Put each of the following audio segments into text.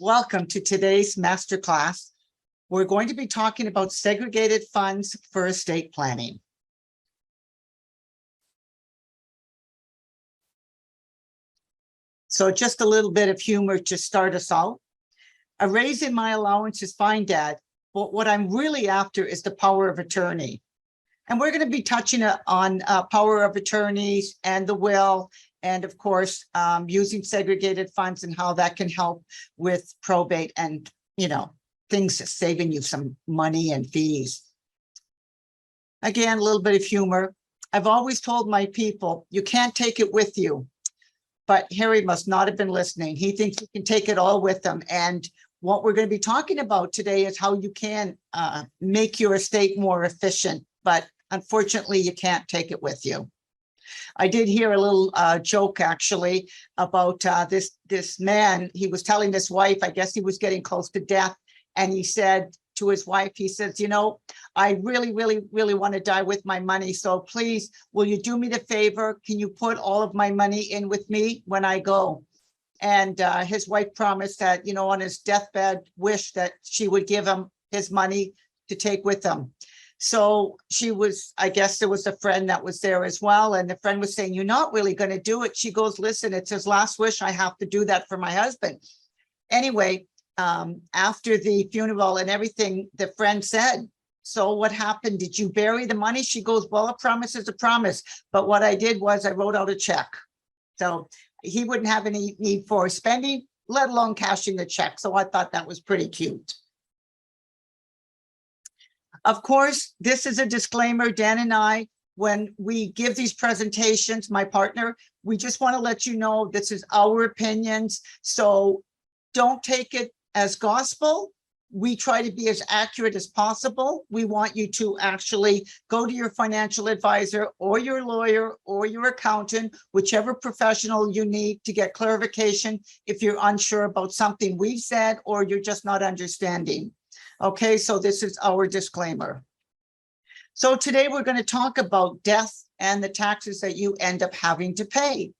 Welcome to today's masterclass. We're going to be talking about segregated funds for estate planning. So just a little bit of humor to start us out. A raise in my allowance is fine, Dad, but what I'm really after is the power of attorney. And we're going to be touching on power of attorneys and the will, and of course, using segregated funds and how that can help with probate and, things saving you some money and fees. Again, a little bit of humor. I've always told my people, you can't take it with you. But Harry must not have been listening. He thinks you can take it all with him. And what we're going to be talking about today is how you can make your estate more efficient. But unfortunately, you can't take it with you. I did hear a little joke actually about this man. He was telling his wife, I guess he was getting close to death. And he said to his wife, he says, I really want to die with my money. So please, will you do me the favor? Can you put all of my money in with me when I go? And his wife promised that, on his deathbed, wish that she would give him his money to take with him. So I guess there was a friend that was there as well. And the friend was saying, you're not really going to do it. She goes, listen, it's his last wish. I have to do that for my husband. Anyway, after the funeral and everything, the friend said, so what happened? Did you bury the money? She goes, well, a promise is a promise. But what I did was I wrote out a check. So he wouldn't have any need for spending, let alone cashing the check. So I thought that was pretty cute. Of course, this is a disclaimer. Dan and I, when we give these presentations, my partner, we just want to let you know this is our opinions. So don't take it as gospel. We try to be as accurate as possible. We want you to actually go to your financial advisor or your lawyer or your accountant, whichever professional you need to get clarification if you're unsure about something we've said or you're just not understanding. Okay, so this is our disclaimer. So today we're going to talk about death and the taxes that you end up having to pay.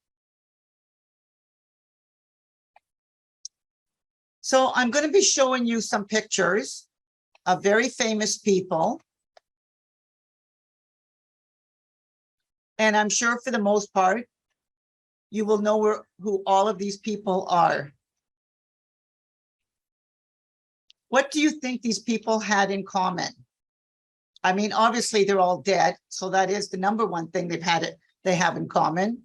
So I'm going to be showing you some pictures of very famous people. And I'm sure for the most part, you will know who all of these people are. What do you think these people had in common? I mean, obviously they're all dead. So that is the number one thing they have in common.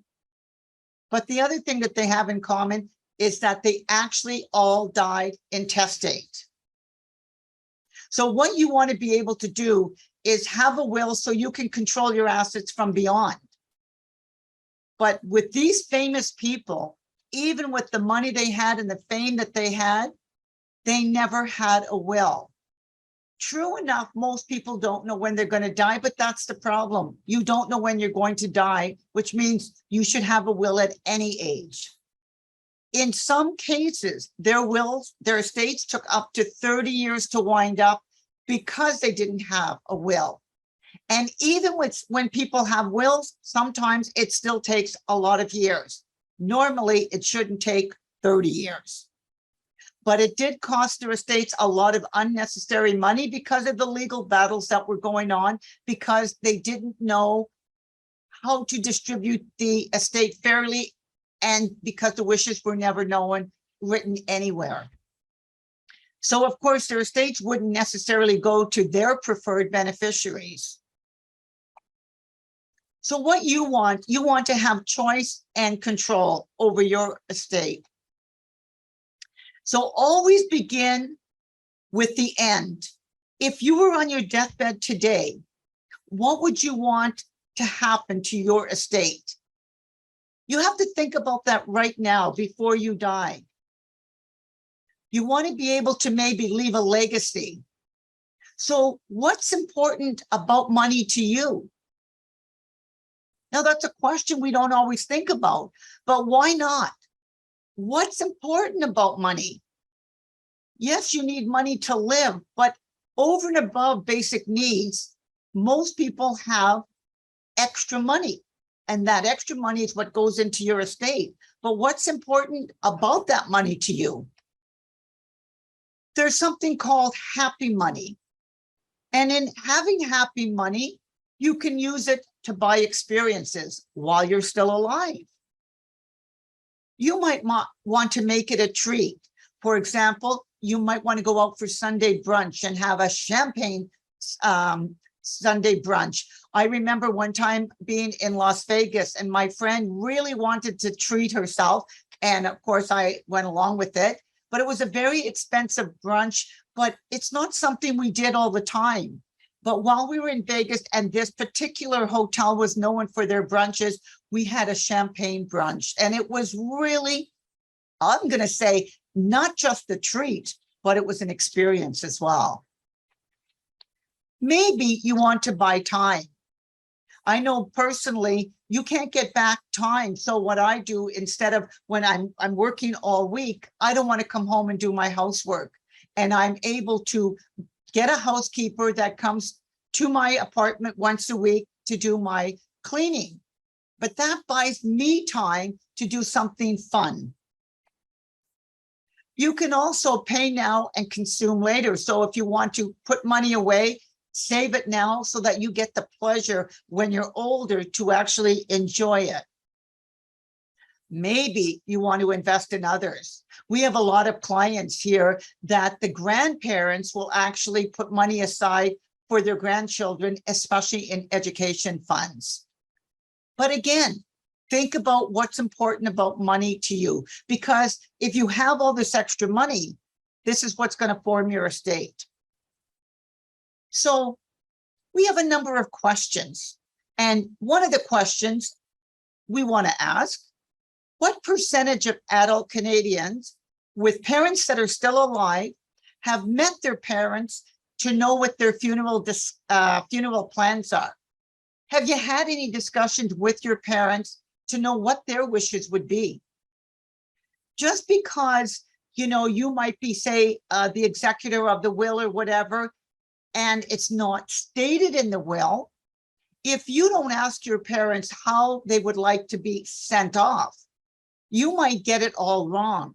But the other thing that they have in common is that they actually all died intestate. So what you want to be able to do is have a will so you can control your assets from beyond. But with these famous people, even with the money they had and the fame that they had, they never had a will. True enough, most people don't know when they're going to die, but that's the problem. You don't know when you're going to die, which means you should have a will at any age. In some cases, their estates took up to 30 years to wind up because they didn't have a will. And even when people have wills, sometimes it still takes a lot of years. Normally, it shouldn't take 30 years. But it did cost their estates a lot of unnecessary money because of the legal battles that were going on, because they didn't know how to distribute the estate fairly, and because the wishes were never written anywhere. So, of course, their estates wouldn't necessarily go to their preferred beneficiaries. So what you want to have choice and control over your estate. So always begin with the end. If you were on your deathbed today, what would you want to happen to your estate? You have to think about that right now before you die. You want to be able to maybe leave a legacy. So what's important about money to you? Now, that's a question we don't always think about, but why not? What's important about money? Yes, you need money to live, but over and above basic needs, most people have extra money. And that extra money is what goes into your estate. But what's important about that money to you? there's something called happy money. And in having happy money, you can use it to buy experiences while you're still alive. You might want to make it a treat. For example, you might want to go out for Sunday brunch and have a champagne Sunday brunch. I remember one time being in Las Vegas and my friend really wanted to treat herself. And of course, I went along with it. But it was a very expensive brunch, but it's not something we did all the time. But while we were in Vegas and this particular hotel was known for their brunches, we had a champagne brunch. And it was really, I'm going to say, not just a treat, but it was an experience as well. Maybe you want to buy time. I know personally, you can't get back time. So what I do, instead of when I'm working all week, I don't want to come home and do my housework. And I'm able to get a housekeeper that comes to my apartment once a week to do my cleaning. But that buys me time to do something fun. You can also pay now and consume later. So if you want to put money away, save it now so that you get the pleasure when you're older to actually enjoy it. Maybe you want to invest in others. We have a lot of clients here that the grandparents will actually put money aside for their grandchildren, especially in education funds. But again, think about what's important about money to you, because if you have all this extra money, this is what's going to form your estate. So we have a number of questions. And one of the questions we want to ask, what percentage of adult Canadians with parents that are still alive have met their parents to know what their funeral plans are? Have you had any discussions with your parents to know what their wishes would be? Just because, you might be, say, the executor of the will or whatever, and it's not stated in the will, if you don't ask your parents how they would like to be sent off, you might get it all wrong.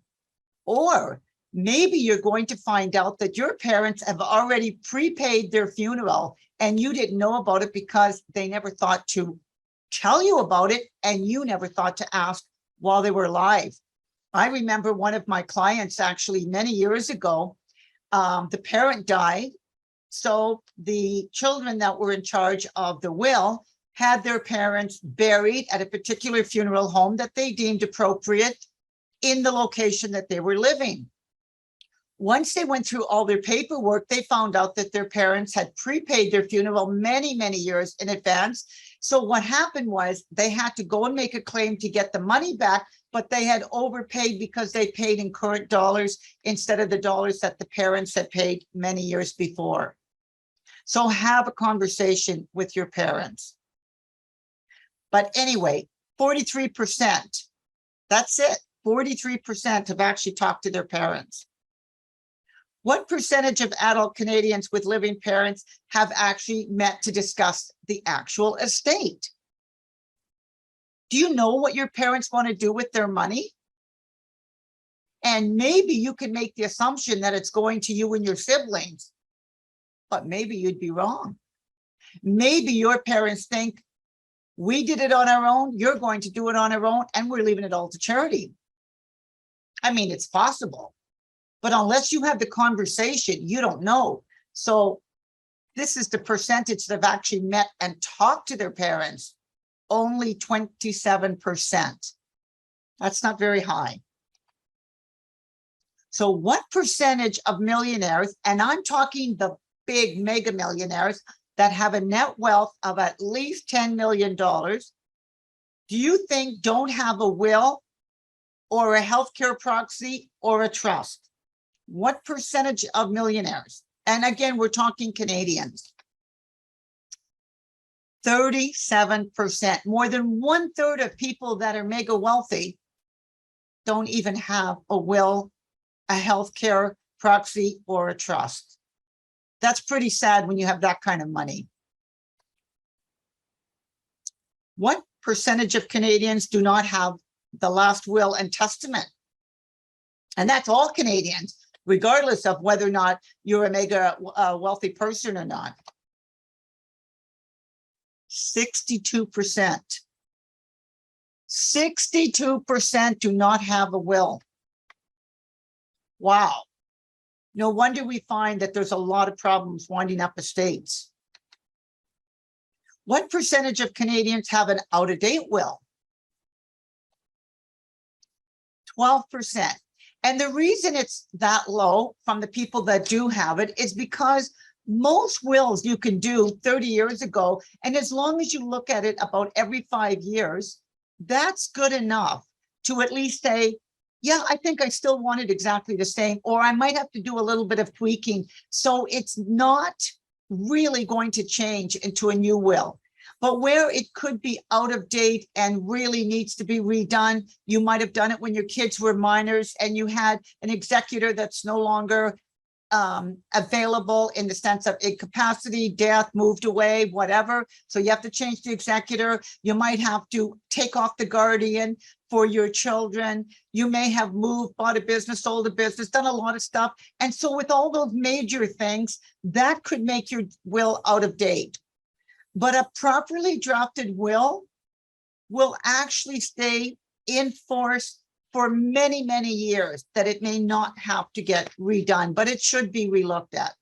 Or maybe you're going to find out that your parents have already prepaid their funeral and you didn't know about it because they never thought to tell you about it and you never thought to ask while they were alive. I remember one of my clients actually many years ago, the parent died. So the children that were in charge of the will had their parents buried at a particular funeral home that they deemed appropriate in the location that they were living. Once they went through all their paperwork, they found out that their parents had prepaid their funeral many, many years in advance. So what happened was they had to go and make a claim to get the money back, but they had overpaid because they paid in current dollars instead of the dollars that the parents had paid many years before. So have a conversation with your parents. But anyway, 43%, that's it. 43% have actually talked to their parents. What percentage of adult Canadians with living parents have actually met to discuss the actual estate? Do you know what your parents want to do with their money? And maybe you can make the assumption that it's going to you and your siblings, but maybe you'd be wrong. Maybe your parents think, we did it on our own, you're going to do it on our own, and we're leaving it all to charity. I mean, it's possible, but unless you have the conversation, you don't know. So this is the percentage that have actually met and talked to their parents, only 27%. That's not very high. So what percentage of millionaires, and I'm talking the big mega millionaires that have a net wealth of at least $10 million, do you think don't have a will or a healthcare proxy or a trust? What percentage of millionaires? And again, we're talking Canadians. 37%. More than 1/3 of people that are mega wealthy don't even have a will, a healthcare proxy, or a trust. That's pretty sad when you have that kind of money. What percentage of Canadians do not have the last will and testament? And that's all Canadians. regardless of whether or not you're a mega wealthy person or not. 62%. 62% do not have a will. Wow. No wonder we find that there's a lot of problems winding up estates. What percentage of Canadians have an out-of-date will? 12%. And the reason it's that low from the people that do have it is because most wills you can do 30 years ago, and as long as you look at it about every 5 years, that's good enough to at least say, yeah, I think I still want it exactly the same, or I might have to do a little bit of tweaking. So it's not really going to change into a new will. But where it could be out of date and really needs to be redone, you might have done it when your kids were minors and you had an executor that's no longer available in the sense of incapacity, death, moved away, whatever. So you have to change the executor. You might have to take off the guardian for your children. You may have moved, bought a business, sold a business, done a lot of stuff. And so with all those major things, that could make your will out of date. But a properly drafted will actually stay in force for many, many years, that it may not have to get redone, but it should be relooked at.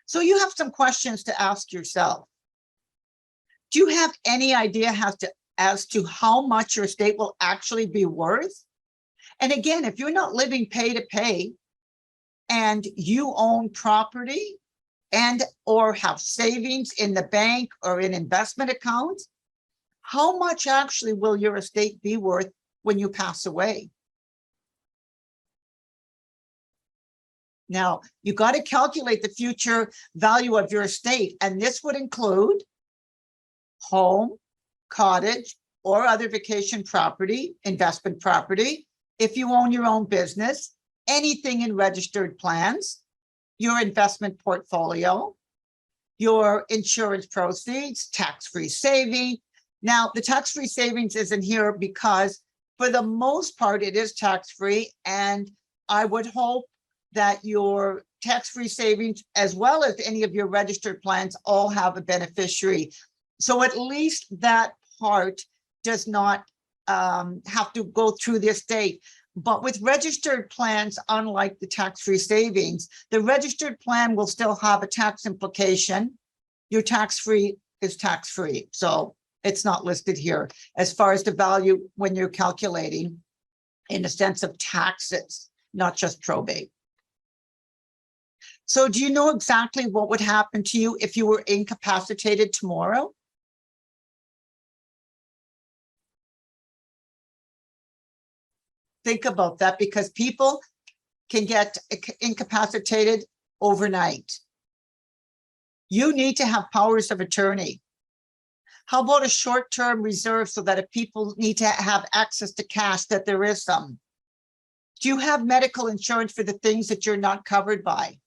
So you have some questions to ask yourself. Do you have any idea as to how much your estate will actually be worth? And again, if you're not living pay to pay and you own property and or have savings in the bank or in investment accounts, how much actually will your estate be worth when you pass away? Now, you got to calculate the future value of your estate, and this would include home, cottage, or other vacation property, investment property, if you own your own business, anything in registered plans, your investment portfolio, your insurance proceeds, tax-free saving. Now, the tax-free savings isn't here because for the most part, it is tax-free, and I would hope that your tax-free savings, as well as any of your registered plans, all have a beneficiary. So at least that part does not have to go through the estate. But with registered plans, unlike the tax-free savings, the registered plan will still have a tax implication. Your tax-free is tax-free. So it's not listed here as far as the value when you're calculating in the sense of taxes, not just probate. So do you know exactly what would happen to you if you were incapacitated tomorrow? Think about that, because people can get incapacitated overnight. You need to have powers of attorney. How about a short-term reserve so that if people need to have access to cash, that there is some? Do you have medical insurance for the things that you're not covered by?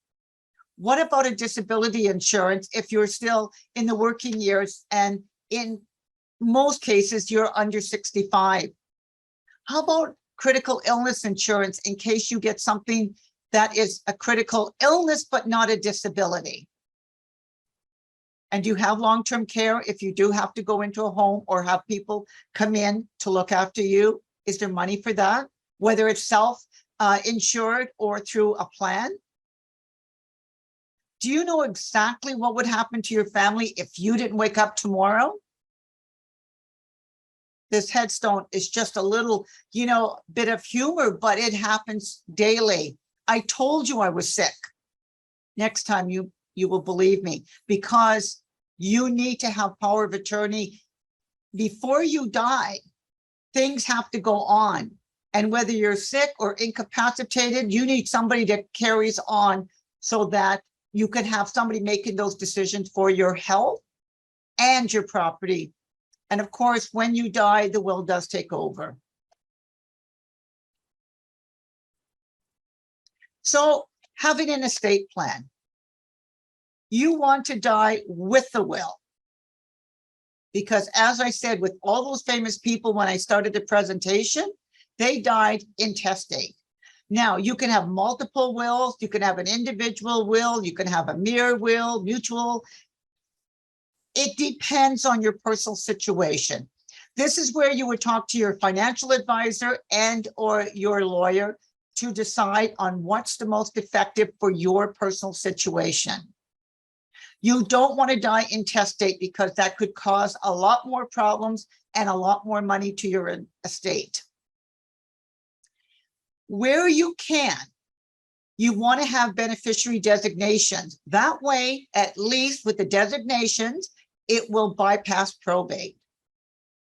What about a disability insurance if you're still in the working years and in most cases you're under 65? How about critical illness insurance in case you get something that is a critical illness but not a disability? And do you have long-term care if you do have to go into a home or have people come in to look after you? Is there money for that, whether it's self-insured or through a plan? Do you know exactly what would happen to your family if you didn't wake up tomorrow? This headstone is just a little, bit of humor, but it happens daily. I told you I was sick. Next time you will believe me, because you need to have power of attorney before you die. Things have to go on. And whether you're sick or incapacitated, you need somebody that carries on so that you can have somebody making those decisions for your health and your property. And of course, when you die, the will does take over. So having an estate plan. You want to die with the will. Because as I said, with all those famous people, when I started the presentation, they died intestate. Now, you can have multiple wills, you can have an individual will, you can have a mirror will, mutual. It depends on your personal situation. This is where you would talk to your financial advisor and or your lawyer to decide on what's the most effective for your personal situation. You don't want to die intestate because that could cause a lot more problems and a lot more money to your estate. Where you can, you want to have beneficiary designations. That way, at least with the designations, it will bypass probate.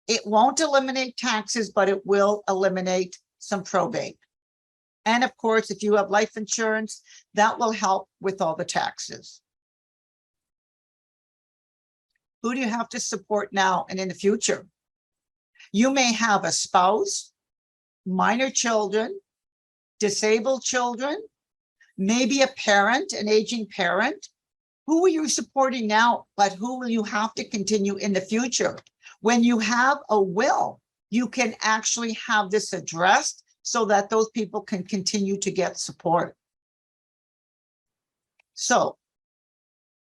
It won't eliminate taxes, but it will eliminate some probate. And of course, if you have life insurance, that will help with all the taxes. Who do you have to support now and in the future? You may have a spouse, minor children, disabled children, maybe a parent, an aging parent. Who are you supporting now, but who will you have to continue in the future? When you have a will, you can actually have this addressed so that those people can continue to get support. So,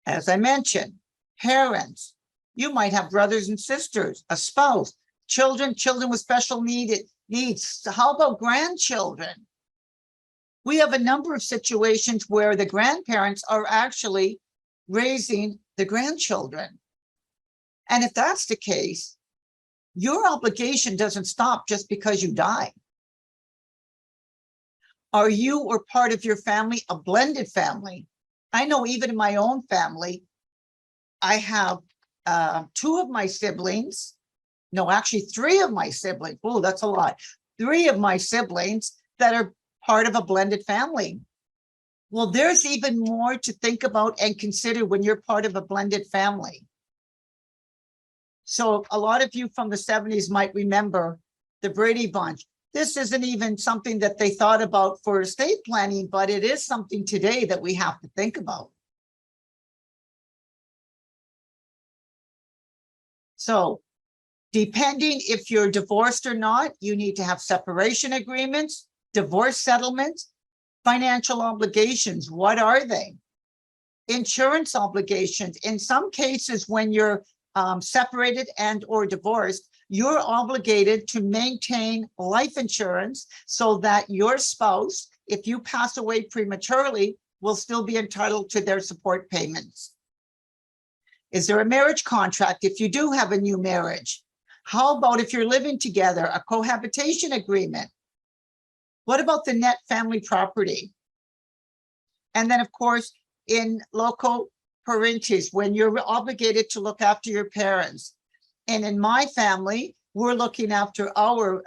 as I mentioned, parents, you might have brothers and sisters, a spouse, children with special needs. How about grandchildren? We have a number of situations where the grandparents are actually raising the grandchildren. And if that's the case, your obligation doesn't stop just because you die. Are you or part of your family a blended family? I know even in my own family, I have two of my siblings, no, actually three of my siblings. Oh, that's a lot. Three of my siblings that are part of a blended family. Well, there's even more to think about and consider when you're part of a blended family. So a lot of you from the 70s might remember the Brady Bunch. This isn't even something that they thought about for estate planning, but it is something today that we have to think about. So depending if you're divorced or not, you need to have separation agreements, divorce settlements, financial obligations. What are they? Insurance obligations. In some cases, when you're separated and or divorced, you're obligated to maintain life insurance so that your spouse, if you pass away prematurely, will still be entitled to their support payments. Is there a marriage contract if you do have a new marriage? How about if you're living together, a cohabitation agreement? What about the net family property? And then, of course, in loco parentis, when you're obligated to look after your parents. And in my family, we're looking after our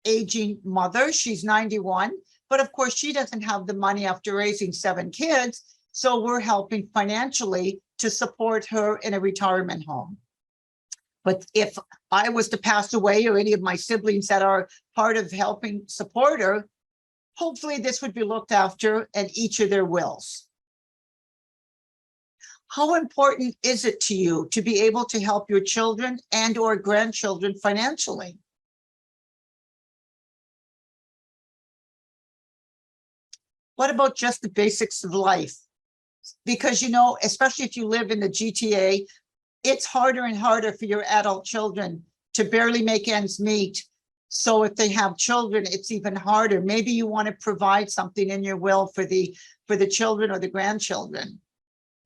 aging mother. She's 91, but of course, she doesn't have the money after raising 7 kids. So we're helping financially to support her in a retirement home. But if I was to pass away or any of my siblings that are part of helping support her, hopefully this would be looked after in each of their wills. How important is it to you to be able to help your children and or grandchildren financially? What about just the basics of life? Because, you know, especially if you live in the GTA, it's harder and harder for your adult children to barely make ends meet. So if they have children, it's even harder. Maybe you want to provide something in your will for the children or the grandchildren,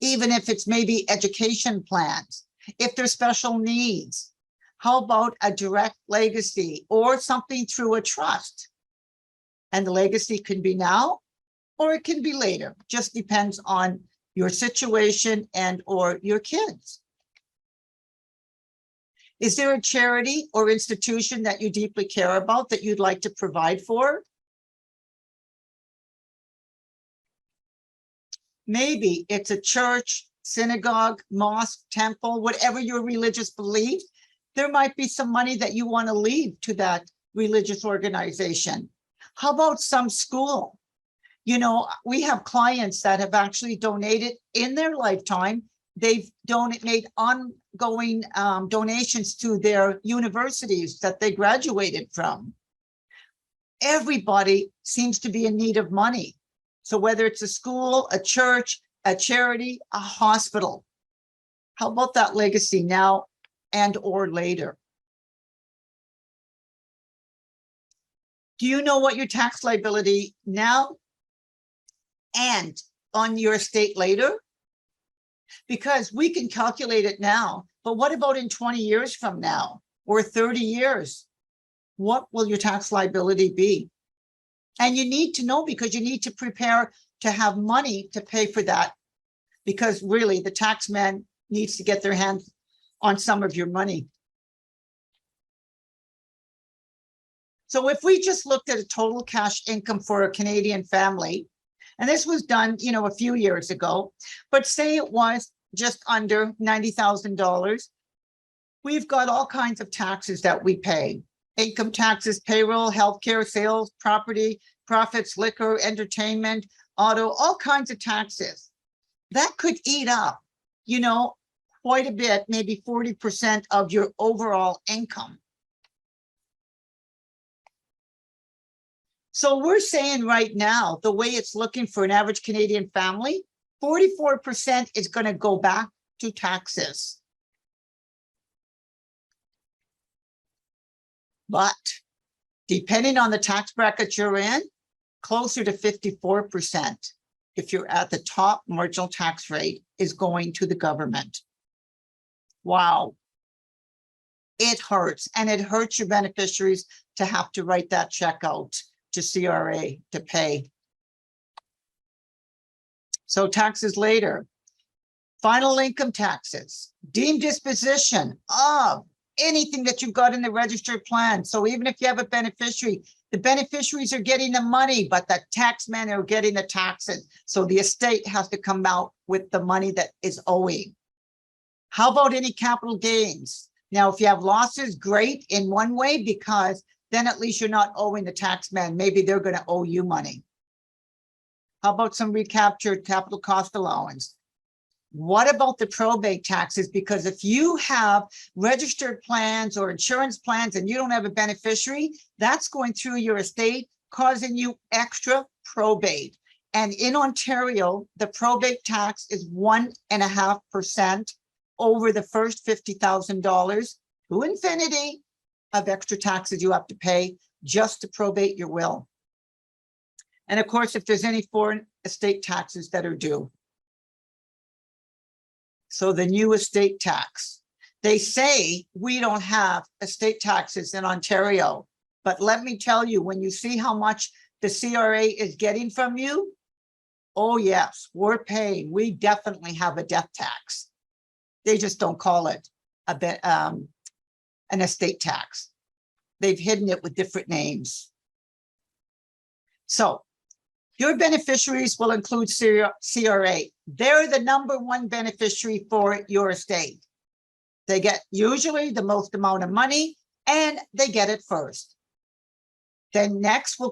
even if it's maybe education plans, if there's special needs. How about a direct legacy or something through a trust? And the legacy can be now or it can be later. Just depends on your situation and or your kids. Is there a charity or institution that you deeply care about that you'd like to provide for? Maybe it's a church, synagogue, mosque, temple, whatever your religious belief. There might be some money that you want to leave to that religious organization. How about some school? You know, we have clients that have actually donated in their lifetime. They've made ongoing donations to their universities that they graduated from. everybody seems to be in need of money. So whether it's a school, a church, a charity, a hospital, how about that legacy now and or later? Do you know what your tax liability now and on your estate later? Because we can calculate it now, but what about in 20 years from now or 30 years? What will your tax liability be? And you need to know, because you need to prepare to have money to pay for that, because really the tax man needs to get their hands on some of your money. So if we just looked at a total cash income for a Canadian family, and this was done, a few years ago, but say it was just under $90,000, we've got all kinds of taxes that we pay. Income taxes, payroll, healthcare, sales, property, profits, liquor, entertainment, auto, all kinds of taxes. That could eat up, quite a bit, maybe 40% of your overall income. So we're saying right now, the way it's looking for an average Canadian family, 44% is going to go back to taxes. But depending on the tax bracket you're in, closer to 54%, if you're at the top marginal tax rate, is going to the government. Wow. It hurts, and it hurts your beneficiaries to have to write that check out to CRA to pay. So taxes later. Final income taxes, deemed disposition of anything that you've got in the registered plan. So even if you have a beneficiary, the beneficiaries are getting the money, but the taxmen are getting the taxes. So the estate has to come out with the money that is owing. How about any capital gains? Now, if you have losses, great in one way, because then at least you're not owing the taxman. Maybe they're going to owe you money. How about some recaptured capital cost allowance? What about the probate taxes? Because if you have registered plans or insurance plans and you don't have a beneficiary, that's going through your estate, causing you extra probate. And in Ontario, the probate tax is 1.5% over the first $50,000 to infinity of extra taxes you have to pay just to probate your will. And of course, if there's any foreign estate taxes that are due. So the new estate tax. They say we don't have estate taxes in Ontario, but let me tell you, when you see how much the CRA is getting from you, oh yes, we're paying. We definitely have a death tax. They just don't call it an estate tax. They've hidden it with different names. So your beneficiaries will include CRA. They're the #1 beneficiary for your estate. They get usually the most amount of money, and they get it first. Then next will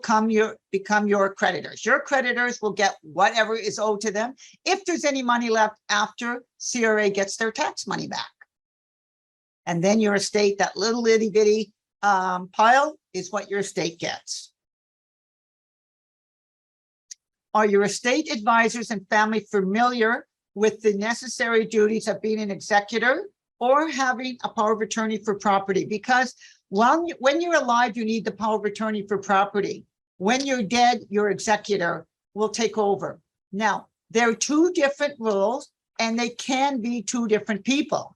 become your creditors. Your creditors will get whatever is owed to them, if there's any money left after CRA gets their tax money back. And then your estate, that little itty bitty pile, is what your estate gets. Are your estate advisors and family familiar with the necessary duties of being an executor or having a power of attorney for property? Because when you're alive, you need the power of attorney for property. When you're dead, your executor will take over. Now, there are two different roles, and they can be two different people.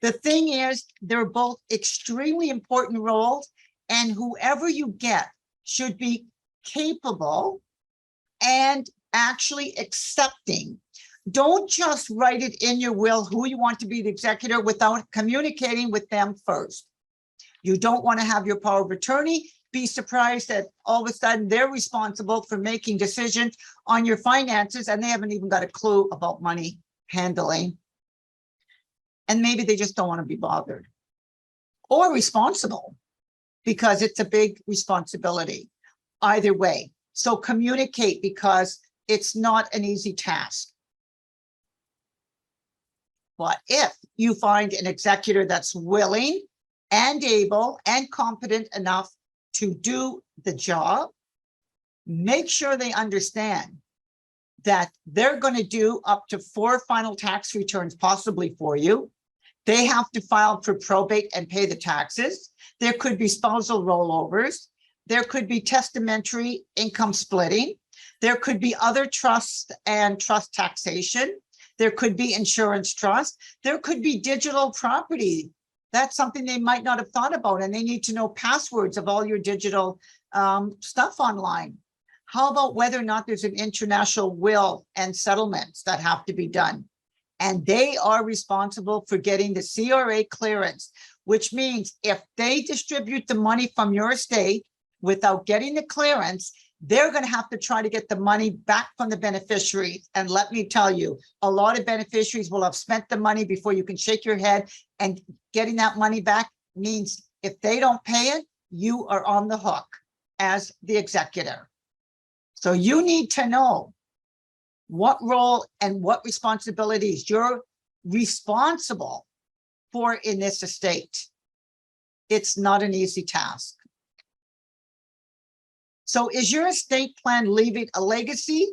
The thing is, they're both extremely important roles, and whoever you get should be capable and actually accepting. Don't just write it in your will who you want to be the executor without communicating with them first. You don't want to have your power of attorney be surprised that all of a sudden they're responsible for making decisions on your finances, and they haven't even got a clue about money handling. And maybe they just don't want to be bothered or responsible, because it's a big responsibility either way. So communicate, because it's not an easy task. But if you find an executor that's willing and able and competent enough to do the job, make sure they understand that they're going to do up to 4 final tax returns possibly for you. They have to file for probate and pay the taxes. There could be spousal rollovers. There could be testamentary income splitting. There could be other trusts and trust taxation. There could be insurance trust. There could be digital property. That's something they might not have thought about, and they need to know passwords of all your digital stuff online. How about whether or not there's an international will and settlements that have to be done? And they are responsible for getting the CRA clearance, which means if they distribute the money from your estate without getting the clearance, they're going to have to try to get the money back from the beneficiaries. And let me tell you, a lot of beneficiaries will have spent the money before you can shake your head, and getting that money back means if they don't pay it, you are on the hook as the executor. So you need to know what role and what responsibilities you're responsible for in this estate. It's not an easy task. So is your estate plan leaving a legacy,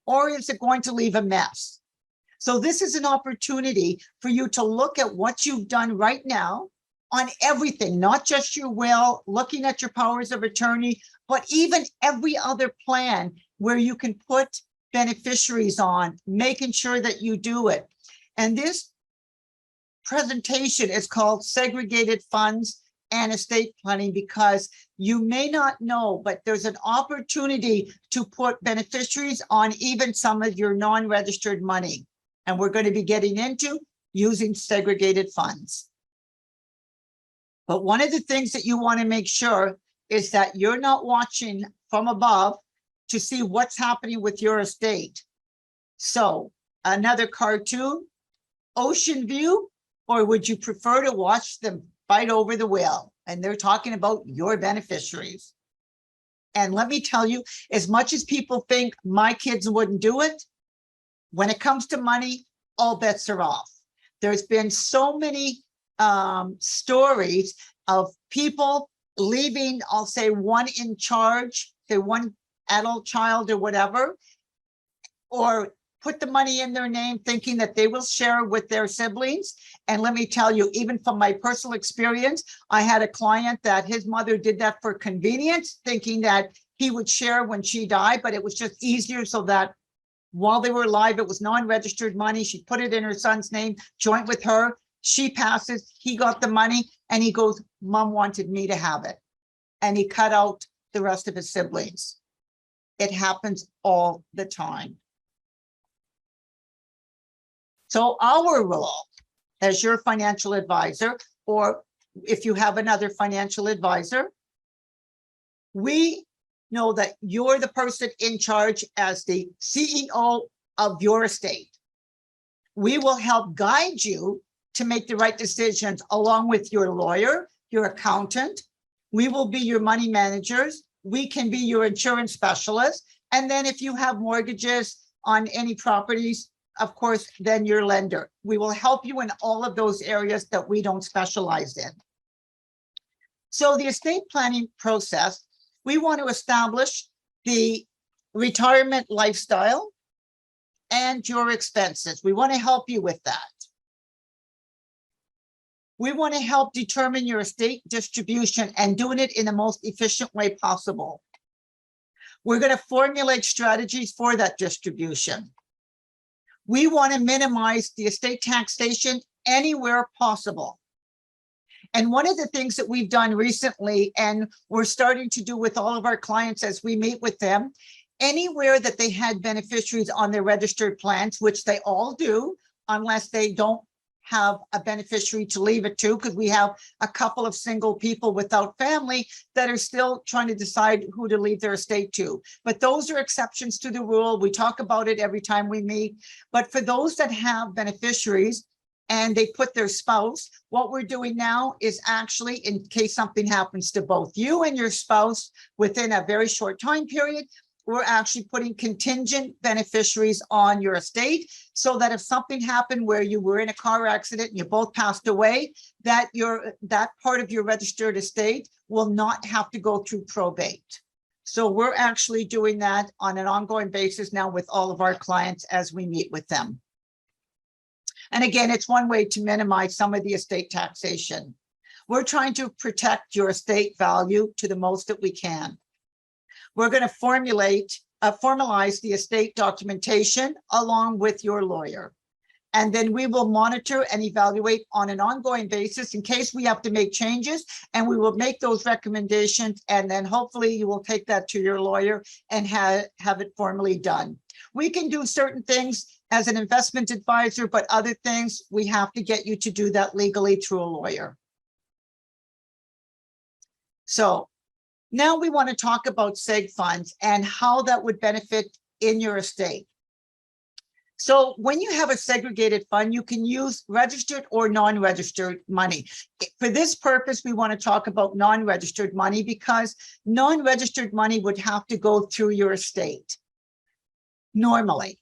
or is it going to leave a mess? So this is an opportunity for you to look at what you've done right now on everything, not just your will, looking at your powers of attorney, but even every other plan where you can put beneficiaries on, making sure that you do it. And this presentation is called Segregated Funds and Estate Planning, because you may not know, but there's an opportunity to put beneficiaries on even some of your non-registered money. And we're going to be getting into using segregated funds. But one of the things that you want to make sure is that you're not watching from above to see what's happening with your estate. So another cartoon, ocean view, or would you prefer to watch them fight over the whale? And they're talking about your beneficiaries. And let me tell you, as much as people think my kids wouldn't do it, when it comes to money, all bets are off. There's been so many stories of people leaving, I'll say one in charge, say one adult child or whatever, or put the money in their name thinking that they will share with their siblings. And let me tell you, even from my personal experience, I had a client that his mother did that for convenience, thinking that he would share when she died, but it was just easier so that while they were alive, it was non-registered money. She put it in her son's name, joint with her. She passes, he got the money, and he goes, Mom wanted me to have it. And he cut out the rest of his siblings. It happens all the time. So our role as your financial advisor, or if you have another financial advisor, we know that you're the person in charge as the CEO of your estate. We will help guide you to make the right decisions along with your lawyer, your accountant. We will be your money managers. We can be your insurance specialist. And then if you have mortgages on any properties, of course, then your lender. We will help you in all of those areas that we don't specialize in. So the estate planning process, we want to establish the retirement lifestyle and your expenses. We want to help you with that. We want to help determine your estate distribution and doing it in the most efficient way possible. We're going to formulate strategies for that distribution. We want to minimize the estate taxation anywhere possible. And one of the things that we've done recently, and we're starting to do with all of our clients as we meet with them, anywhere that they had beneficiaries on their registered plans, which they all do, unless they don't have a beneficiary to leave it to, because we have a couple of single people without family that are still trying to decide who to leave their estate to. But those are exceptions to the rule. We talk about it every time we meet. But for those that have beneficiaries and they put their spouse, what we're doing now is actually, in case something happens to both you and your spouse within a very short time period, we're actually putting contingent beneficiaries on your estate, so that if something happened where you were in a car accident and you both passed away, that part of your registered estate will not have to go through probate. So we're actually doing that on an ongoing basis now with all of our clients as we meet with them. And again, it's one way to minimize some of the estate taxation. We're trying to protect your estate value to the most that we can. We're going to formalize the estate documentation along with your lawyer. And then we will monitor and evaluate on an ongoing basis in case we have to make changes, and we will make those recommendations. And then hopefully you will take that to your lawyer and have it formally done. We can do certain things as an investment advisor, but other things we have to get you to do that legally through a lawyer. So now we want to talk about seg funds and how that would benefit in your estate. So when you have a segregated fund, you can use registered or non-registered money. For this purpose, we want to talk about non-registered money because non-registered money would have to go through your estate normally.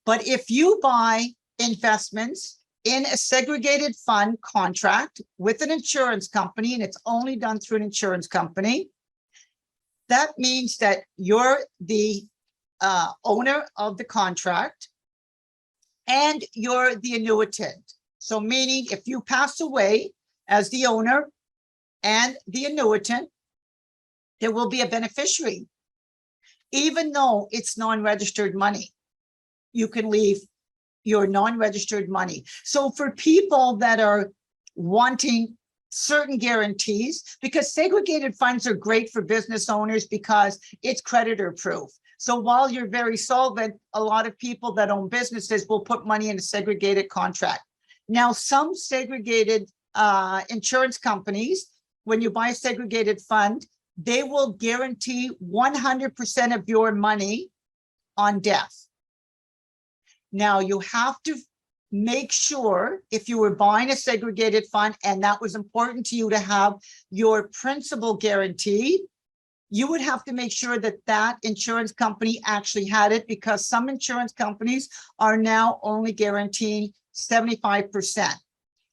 But if you buy investments in a segregated fund contract with an insurance company, and it's only done through an insurance company, that means that you're the owner of the contract and you're the annuitant. So meaning if you pass away as the owner and the annuitant, there will be a beneficiary. Even though it's non-registered money, you can leave your non-registered money. So for people that are wanting certain guarantees, because segregated funds are great for business owners because it's creditor proof. So while you're very solvent, a lot of people that own businesses will put money in a segregated contract. Now, some segregated insurance companies, when you buy a segregated fund, they will guarantee 100% of your money on death. Now, you have to make sure if you were buying a segregated fund and that was important to you to have your principal guaranteed, you would have to make sure that that insurance company actually had it, because some insurance companies are now only guaranteeing 75%.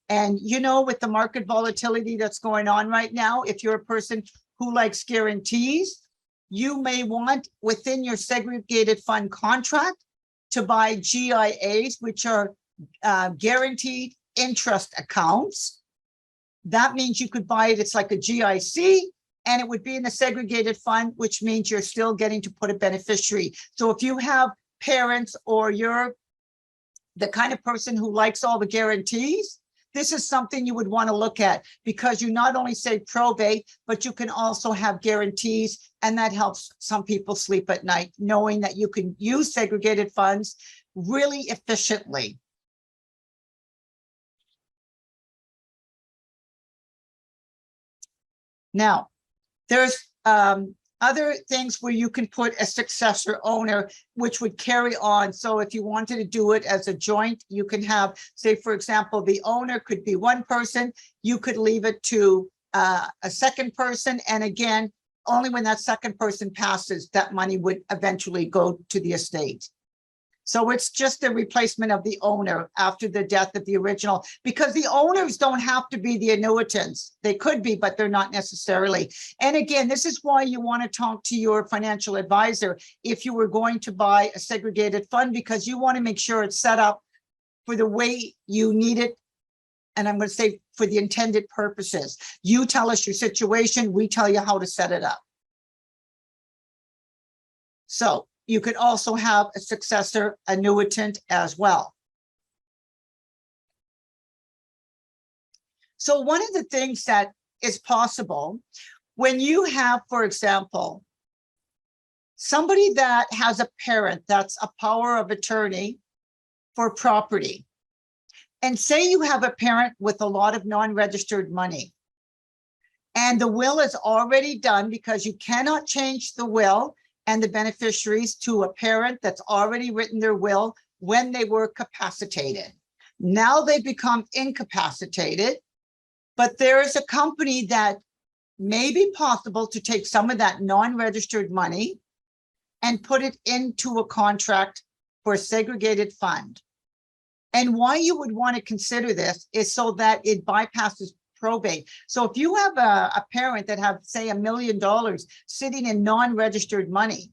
And you know, with the market volatility that's going on right now, if you're a person who likes guarantees, you may want within your segregated fund contract to buy GIAs, which are guaranteed interest accounts. That means you could buy it, it's like a GIC, and it would be in a segregated fund, which means you're still getting to put a beneficiary. So if you have parents or you're the kind of person who likes all the guarantees, this is something you would want to look at, because you not only save probate, but you can also have guarantees. And that helps some people sleep at night, knowing that you can use segregated funds really efficiently. Now, there's other things where you can put a successor owner, which would carry on. So if you wanted to do it as a joint, you can have, say, for example, the owner could be one person. You could leave it to a second person. And again, only when that second person passes, that money would eventually go to the estate. So it's just a replacement of the owner after the death of the original, because the owners don't have to be the annuitants. They could be, but they're not necessarily. And again, this is why you want to talk to your financial advisor if you were going to buy a segregated fund, because you want to make sure it's set up for the way you need it. And I'm going to say for the intended purposes. You tell us your situation, we tell you how to set it up. So you could also have a successor annuitant as well. So one of the things that is possible when you have, for example, somebody that has a parent that's a power of attorney for property, and say you have a parent with a lot of non-registered money, and the will is already done, because you cannot change the will and the beneficiaries to a parent that's already written their will when they were capacitated. Now they become incapacitated, but there is a company that may be possible to take some of that non-registered money and put it into a contract for a segregated fund. And why you would want to consider this is so that it bypasses probate. So if you have a parent that have, say, $1 million sitting in non-registered money,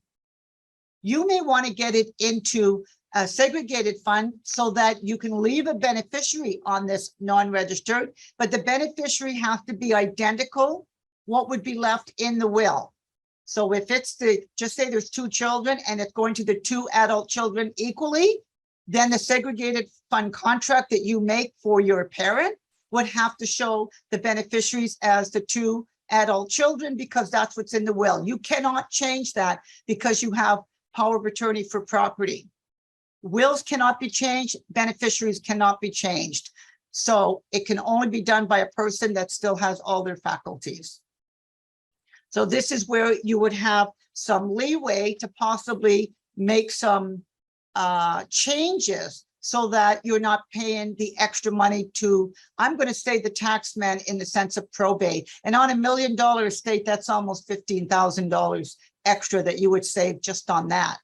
you may want to get it into a segregated fund so that you can leave a beneficiary on this non-registered, but the beneficiary has to be identical what would be left in the will. So if it's just say there's 2 children and it's going to the 2 adult children equally, then the segregated fund contract that you make for your parent would have to show the beneficiaries as the 2 adult children, because that's what's in the will. You cannot change that because you have power of attorney for property. Wills cannot be changed, beneficiaries cannot be changed. So it can only be done by a person that still has all their faculties. So this is where you would have some leeway to possibly make some changes so that you're not paying the extra money to, I'm going to say, the tax man in the sense of probate. And on $1 million estate, that's almost $15,000 extra that you would save just on that.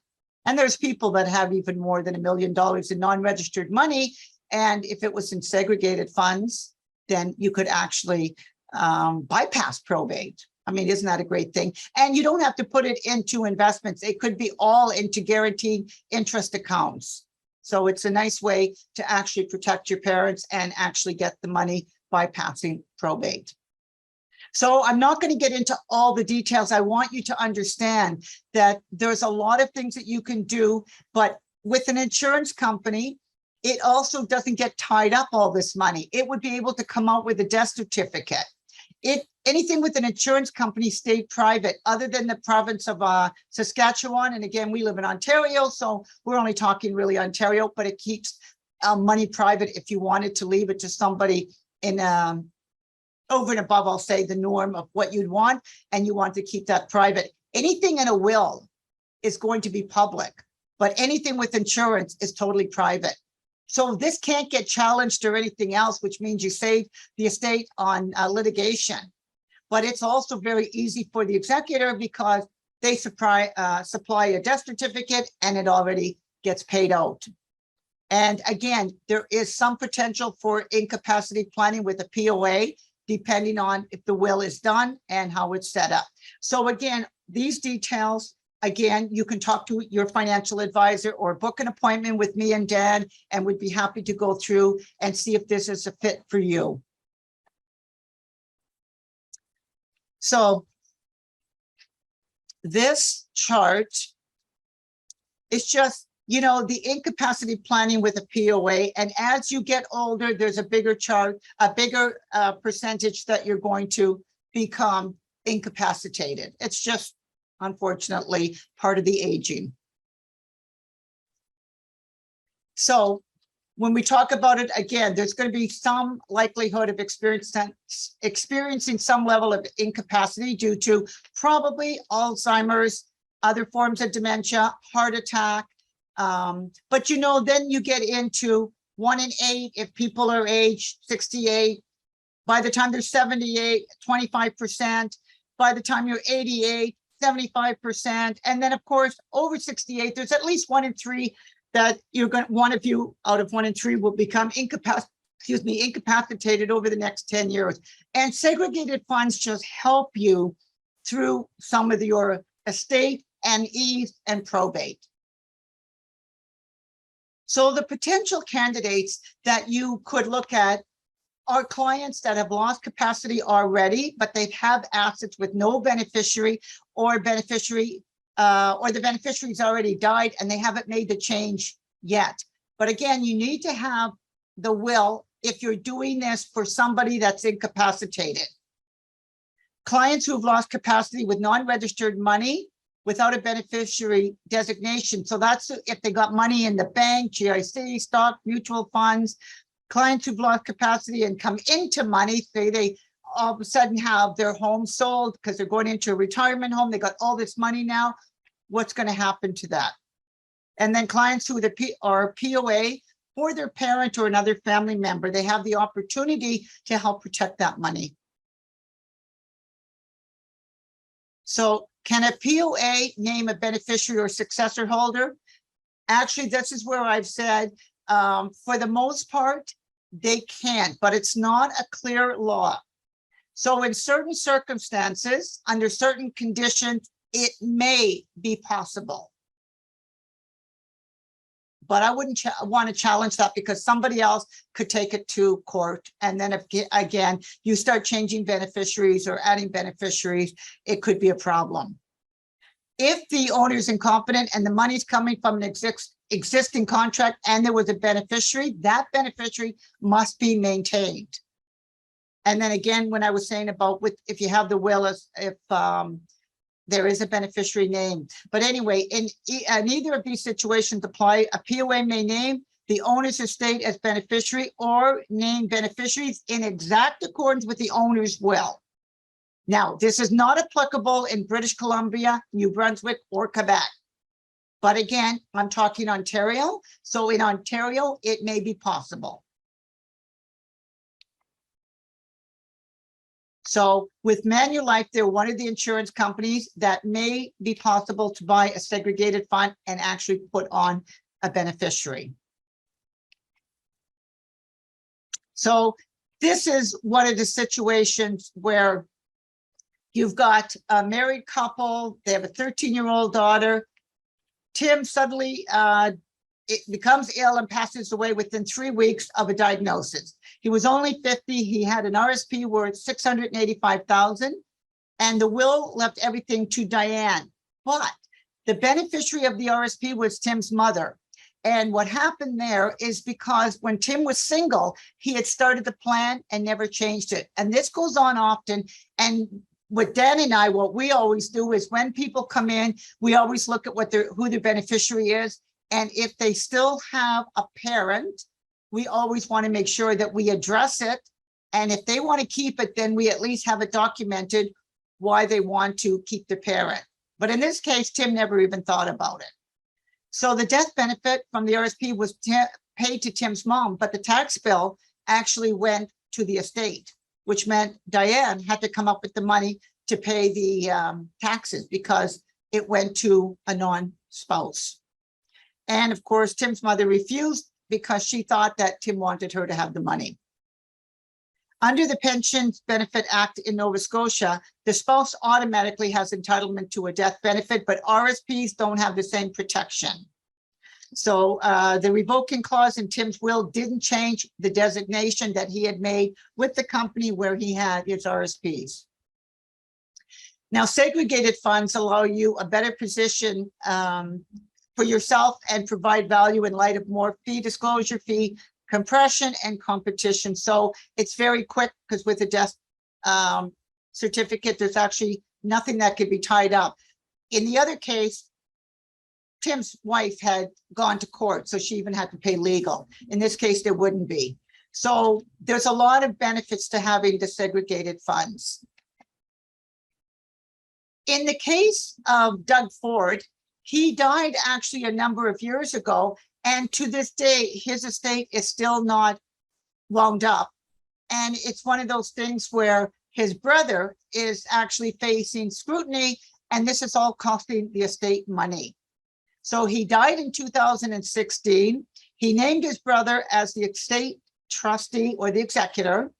And there's people that have even more than $1 million in non-registered money. And if it was in segregated funds, then you could actually bypass probate. I mean, isn't that a great thing? And you don't have to put it into investments. It could be all into guaranteed interest accounts. So it's a nice way to actually protect your parents and actually get the money bypassing probate. So I'm not going to get into all the details. I want you to understand that there's a lot of things that you can do, but with an insurance company, it also doesn't get tied up all this money. It would be able to come out with a death certificate. Anything with an insurance company stayed private other than the province of Saskatchewan. And again, we live in Ontario, so we're only talking really Ontario, but it keeps money private if you wanted to leave it to somebody in over and above, I'll say, the norm of what you'd want, and you want to keep that private. Anything in a will is going to be public, but anything with insurance is totally private. So this can't get challenged or anything else, which means you save the estate on litigation. But it's also very easy for the executor because they supply a death certificate and it already gets paid out. And again, there is some potential for incapacity planning with a POA, depending on if the will is done and how it's set up. So again, these details, again, you can talk to your financial advisor or book an appointment with me and Dan, and we'd be happy to go through and see if this is a fit for you. So this chart is just, you know, the incapacity planning with a POA. And as you get older, there's a bigger chart, a bigger percentage that you're going to become incapacitated. It's just, unfortunately, part of the aging. So when we talk about it, again, there's going to be some likelihood of experiencing some level of incapacity due to probably Alzheimer's, other forms of dementia, heart attack. But, you know, then you get into 1 in 8 if people are age 68. By the time they're 78, 25%. By the time you're 88, 75%. And then, of course, over 68, there's at least 1 in 3 that you're going to, one of you out of 1 in 3 will become incapacitated over the next 10 years. And segregated funds just help you through some of your estate and ease and probate. So the potential candidates that you could look at are clients that have lost capacity already, but they have assets with no beneficiary or beneficiary, or the beneficiary's already died and they haven't made the change yet. But again, you need to have the will if you're doing this for somebody that's incapacitated. Clients who have lost capacity with non-registered money without a beneficiary designation. So that's if they got money in the bank, GIC, stock, mutual funds. Clients who've lost capacity and come into money, say they all of a sudden have their home sold because they're going into a retirement home. They got all this money now. What's going to happen to that? And then clients who are POA for their parent or another family member, they have the opportunity to help protect that money. So can a POA name a beneficiary or successor holder? Actually, this is where I've said, for the most part, they can't, but it's not a clear law. So in certain circumstances, under certain conditions, it may be possible. But I wouldn't want to challenge that, because somebody else could take it to court. And then if, again, you start changing beneficiaries or adding beneficiaries, it could be a problem. If the owner is incompetent and the money's coming from an existing contract and there was a beneficiary, that beneficiary must be maintained. And then again, when I was saying about if you have the will, if there is a beneficiary name. But anyway, in neither of these situations apply. A POA may name the owner's estate as beneficiary or name beneficiaries in exact accordance with the owner's will. Now, this is not applicable in British Columbia, New Brunswick, or Quebec. But again, I'm talking Ontario. So in Ontario, it may be possible. So with Manulife, they're one of the insurance companies that may be possible to buy a segregated fund and actually put on a beneficiary. So this is one of the situations where you've got a married couple, they have a 13-year-old daughter. Tim suddenly becomes ill and passes away within 3 weeks of a diagnosis. He was only 50. He had an RSP worth $685,000, and the will left everything to Diane. But the beneficiary of the RSP was Tim's mother. And what happened there is because when Tim was single, he had started the plan and never changed it. And this goes on often. And with Dan and I, what we always do is when people come in, we always look at who their beneficiary is. And if they still have a parent, we always want to make sure that we address it. And if they want to keep it, then we at least have it documented why they want to keep the parent. But in this case, Tim never even thought about it. So the death benefit from the RSP was paid to Tim's mom, but the tax bill actually went to the estate, which meant Diane had to come up with the money to pay the taxes because it went to a non-spouse. And of course, Tim's mother refused because she thought that Tim wanted her to have the money. Under the Pensions Benefit Act in Nova Scotia, the spouse automatically has entitlement to a death benefit, but RSPs don't have the same protection. So the revoking clause in Tim's will didn't change the designation that he had made with the company where he had his RSPs. Now, segregated funds allow you a better position for yourself and provide value in light of more fee disclosure, fee compression, and competition. So it's very quick because with a death certificate, there's actually nothing that could be tied up. In the other case, Tim's wife had gone to court, so she even had to pay legal. In this case, there wouldn't be. So there's a lot of benefits to having the segregated funds. In the case of Doug Ford, he died actually a number of years ago, and to this day, his estate is still not wound up. And it's one of those things where his brother is actually facing scrutiny, and this is all costing the estate money. So he died in 2016. He named his brother as the estate trustee or the executor.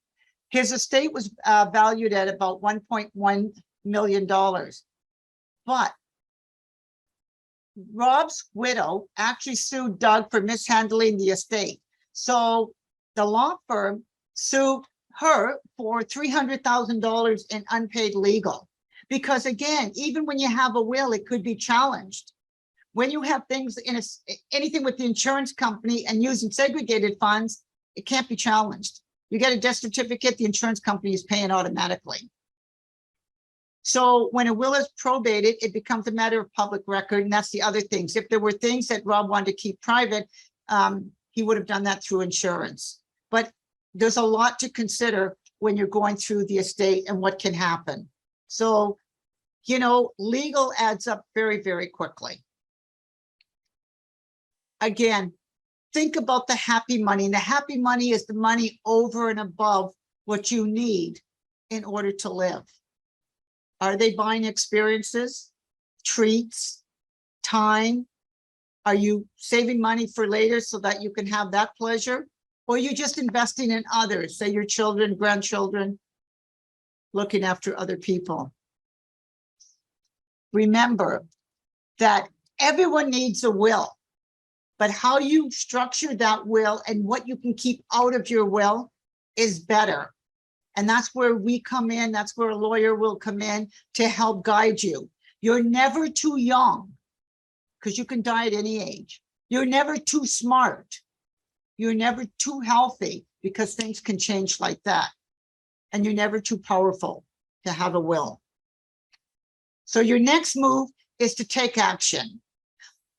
His estate was valued at about $1.1 million. But Rob's widow actually sued Doug for mishandling the estate. So the law firm sued her for $300,000 in unpaid legal. Because again, even when you have a will, it could be challenged. When you have things in anything with the insurance company and using segregated funds, it can't be challenged. You get a death certificate, the insurance company is paying automatically. So when a will is probated, it becomes a matter of public record, and that's the other things. If there were things that Rob wanted to keep private, he would have done that through insurance. But there's a lot to consider when you're going through the estate and what can happen. So, you know, legal adds up very, very quickly. Again, think about the happy money. And the happy money is the money over and above what you need in order to live. Are they buying experiences, treats, time? Are you saving money for later so that you can have that pleasure? Or are you just investing in others, say your children, grandchildren? looking after other people. Remember that everyone needs a will, but how you structure that will and what you can keep out of your will is better. And that's where we come in. That's where a lawyer will come in to help guide you. You're never too young, because you can die at any age. You're never too smart. You're never too healthy, because things can change like that. And you're never too powerful to have a will. So your next move is to take action.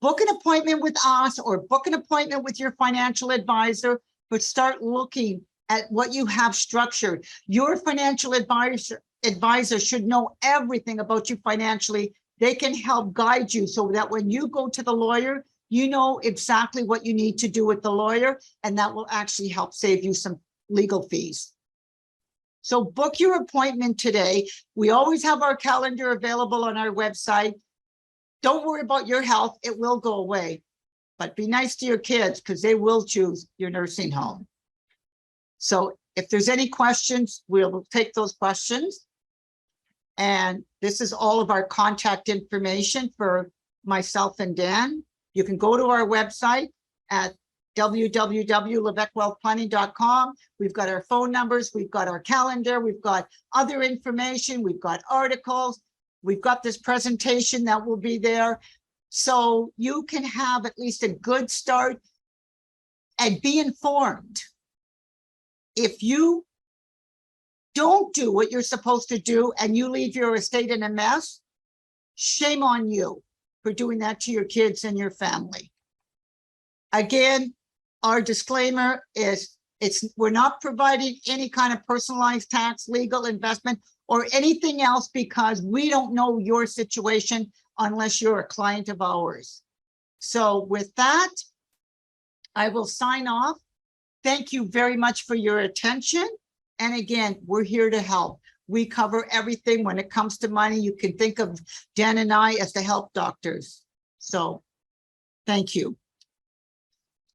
Book an appointment with us or book an appointment with your financial advisor, but start looking at what you have structured. Your financial advisor should know everything about you financially. They can help guide you so that when you go to the lawyer, you know exactly what you need to do with the lawyer, and that will actually help save you some legal fees. So book your appointment today. We always have our calendar available on our website. Don't worry about your health. It will go away. But be nice to your kids, because they will choose your nursing home. So if there's any questions, we'll take those questions. And this is all of our contact information for myself and Dan. You can go to our website at www.levesquewealthplanning.com. We've got our phone numbers, we've got our calendar, we've got other information, we've got articles, we've got this presentation that will be there. So you can have at least a good start and be informed. If you don't do what you're supposed to do and you leave your estate in a mess, shame on you for doing that to your kids and your family. Again, our disclaimer is we're not providing any kind of personalized tax, legal, investment, or anything else, because we don't know your situation unless you're a client of ours. So with that, I will sign off. Thank you very much for your attention. And again, we're here to help. We cover everything when it comes to money. You can think of Dan and I as the help doctors. So thank you.